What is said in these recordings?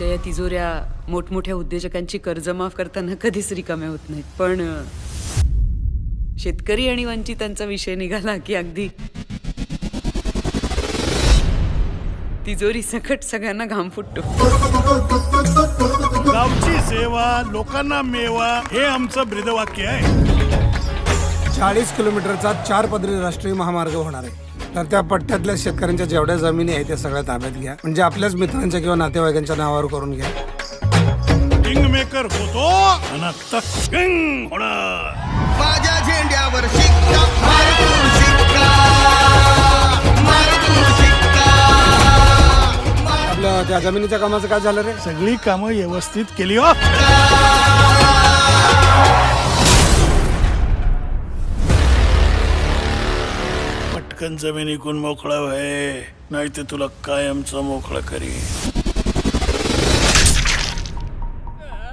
आमच्या या तिजोऱ्या मोठमोठ्या उद्योजकांची कर्ज माफ करताना कधीच रिकाम्या होत नाहीत. पण शेतकरी आणि वंचितांचा विषय निघाला की अगदी तिजोरी सकट सगळ्यांना घाम फुटतो. गावची सेवा, लोकांना मेवा, हे आमचं ब्रीदवाक्य आहे. 40 किलोमीटरचा 4 पदरी राष्ट्रीय महामार्ग होणार आहे. तर त्या पट्ट्यातल्या शेतकऱ्यांच्या जेवढ्या जमिनी आहेत त्या सगळ्या ताब्यात घ्या. म्हणजे आपल्याच मित्रांच्या किंवा नातेवाईकांच्या नावावर करून घ्या. किंग मेकर होतो आणि आता किंग होणार. माझ्या झेंड्यावर शिक्का मार तू शिक्का, मार तू शिक्का. आपल्या त्या जमिनीच्या कामाचं काय झालं रे? सगळी कामं व्यवस्थित केली हो. पटकन जमीन इकून मोकळा व्हाय, नाही तर तुला कायमचं मोकळं करी.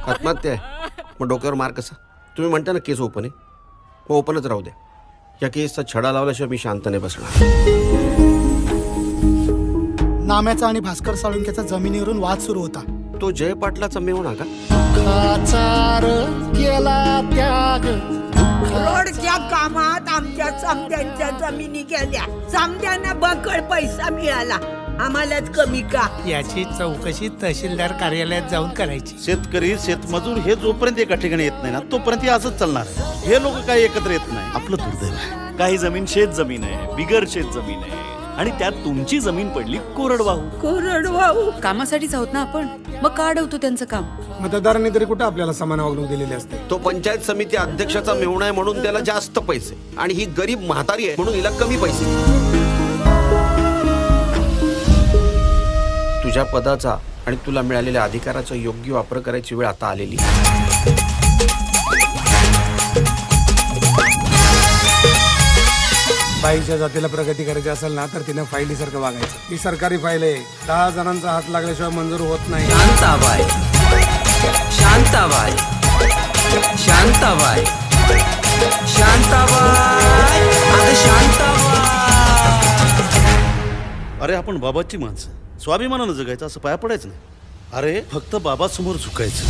आत्महत्या आहे मग डोक्यावर मार कसा? तुम्ही म्हणता ना केस ओपन आहे, मग ओपनच राहू द्या. या केसचा छडा लावल्याशिवाय मी शांत नाही बसणार. नाम्याचा आणि भास्कर साळुंकेचा जमिनीवरून वाद सुरू होता. तो जय पाटलाचा मेवणा का? खाचार केला त्याग. रोडच्या कामात आमच्या समद्यांच्या जमिनी गेल्या. समद्यांना बकळ पैसा मिळाला, आम्हालाच कमी का? याची चौकशी तहसीलदार कार्यालयात जाऊन करायची. शेतकरी शेतमजूर हे जोपर्यंत एका ठिकाणी येत नाही ना तोपर्यंत हे असंच चालणार आहे. हे लोक काही एकत्र येत नाही. आपलं दुर्दैव आहे. काही जमीन शेत जमीन आहे, बिगर शेत जमीन आहे, आणि त्यात तुमची जमीन पडली कोरडवाहू. कोरडवाहू कामासाठीच आहोत ना आपण, मग का अडवतो त्यांचं काम? मतदारांनी तरी कुठं आपल्याला समान वागणूक दिलेली असते? तो पंचायत समिती अध्यक्षाचा मेवणा आहे म्हणून त्याला जास्त पैसे, आणि ही गरीब म्हातारी आहे म्हणून हिला कमी पैसे. तुझ्या पदाचा आणि तुला मिळालेल्या अधिकाराचा योग्य वापर करायची वेळ आता आलेली. बाईच्या जातीला प्रगती करायची असेल ना तर तिने फाईलीसारखं वागायचं. ही सरकारी फाईल आहे, 10 जणांचा हात लागल्याशिवाय मंजूर होत नाही. शांताबाई, शांताबाई, शांताबाई, शांताबाई, अगं शांताबाई. अरे आपण बाबाची माणसं, स्वाभिमानानं जगायचं, असं पाया पडायचं नाही. अरे फक्त बाबासमोर झुकायचं.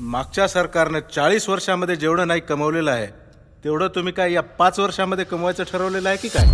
मागच्या सरकारनं 40 वर्षामध्ये जेवढं नाही कमवलेलं आहे तेवढं तुम्ही काय या 5 वर्षामध्ये कमवायचं ठरवलेलं आहे की काय?